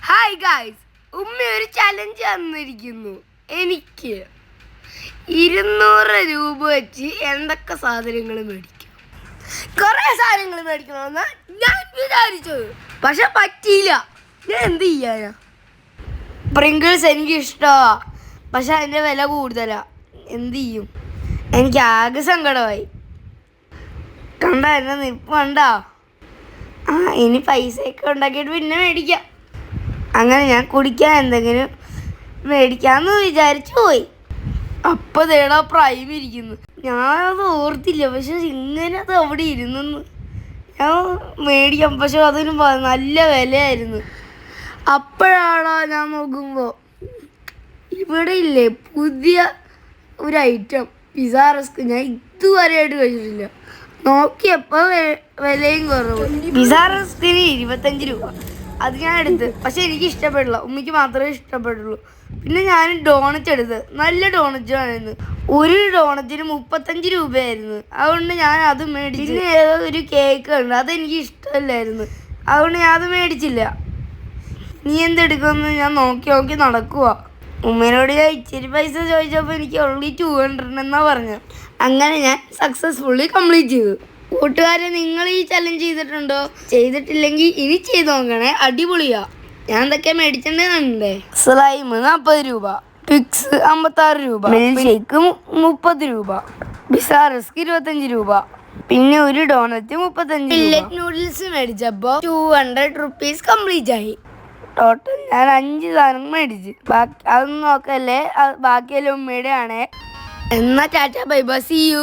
Hi guys, ഉമ്മ ഒരു challenge തന്നിരിക്കുന്നു. എനിക്ക് 200 രൂപ വെച്ച് എന്തൊക്കെ സാധനങ്ങൾ മേടിക്കും. കുറേ സാധനങ്ങൾ മേടിക്കണമെന്ന് ഞാൻ വിചാരിച്ചത്, പക്ഷെ പറ്റിയില്ല. ഞാൻ എന്ത് ചെയ്യാനാ? പ്രിങ്കിൾസ് എനിക്ക് ഇഷ്ടമാണ്, പക്ഷെ അതിൻ്റെ വില കൂടുതലാണ്. എന്ത് ചെയ്യും? എനിക്ക് ആകെ സങ്കടമായി. കണ്ട എന്നെ നിൽപ്പ് കണ്ടോ? ഇനി പൈസയൊക്കെ ഉണ്ടാക്കിയിട്ട് പിന്നെ മേടിക്കാം. അങ്ങനെ ഞാൻ കുടിക്കാൻ എന്തെങ്കിലും മേടിക്കാമെന്ന് വിചാരിച്ചു പോയി. അപ്പം തേടാ പ്രൈം ഇരിക്കുന്നു. ഞാനത് ഓർത്തില്ല, പക്ഷെ ഇങ്ങനെ അത് അവിടെ ഇരുന്നു. ഞാൻ മേടിക്കാം, പക്ഷെ അതിന് നല്ല വിലയായിരുന്നു. അപ്പോഴാണോ ഞാൻ നോക്കുമ്പോൾ ഇവിടെ ഇല്ലേ പുതിയ ഒരു ഐറ്റം പിസ്സ റസ്ക്. ഞാൻ ഇതുവരെയായിട്ട് കഴിച്ചിട്ടില്ല. നോക്കിയപ്പോൾ വിലയും കുറവ്. പിസ്സ റസ്കിന് 25 രൂപ. അത് ഞാൻ എടുത്ത്, പക്ഷെ എനിക്ക് ഇഷ്ടപ്പെടില്ല. ഉമ്മയ്ക്ക് മാത്രമേ ഇഷ്ടപ്പെട്ടുള്ളൂ. പിന്നെ ഞാൻ ഡോണറ്റ് എടുത്ത്. നല്ല ഡോണറ്റ് ആയിരുന്നു. ഒരു ഡോണറ്റിന് 35 രൂപയായിരുന്നു. അതുകൊണ്ട് ഞാൻ അത് മേടിച്ചു. പിന്നെ ഏതോ ഒരു കേക്ക് ഉണ്ട്, അതെനിക്ക് ഇഷ്ടമല്ലായിരുന്നു. അതുകൊണ്ട് ഞാൻ അത് മേടിച്ചില്ല. നീ എന്തെടുക്കുമെന്ന് ഞാൻ നോക്കി നടക്കുക. ഉമ്മേനോട് ഞാൻ ഇച്ചിരി പൈസ ചോദിച്ചപ്പോൾ എനിക്ക് ഓൺലി 200 എന്നാണ് പറഞ്ഞത്. അങ്ങനെ ഞാൻ സക്സസ്ഫുള്ളി കംപ്ലീറ്റ് ചെയ്തു. കൂട്ടുകാരെ, നിങ്ങൾ ഈ ചലഞ്ച് ചെയ്തിട്ടുണ്ടോ? ചെയ്തിട്ടില്ലെങ്കിൽ ഇനി ചെയ്ത് നോക്കണേ, അടിപൊളിയാ. ഞാൻ എന്തൊക്കെ മേടിച്ചിട്ടുണ്ടേ: സ്ലൈം 40 രൂപ, ട്വിക്സ് 56 രൂപ, മിൽക്ക് ഷേക്ക് 30 രൂപ, പിസ്സ റസ്ക് 25 രൂപ, പിന്നെ ഒരു ഡോണറ്റ് 35 രൂപ. മില്ലറ്റ് നൂഡിൽസ് മേടിച്ചപ്പോൾ 200 റുപ്പീസ് കംപ്ലീറ്റ് ആയി. ടോട്ടൽ ഞാൻ 5 സാധനം മേടിച്ച്. അതൊന്നും നോക്കല്ലേ, ബാക്കിയെല്ലാം ഉമ്മയുടെ ആണേ. എന്നാ tata bye bye, see U.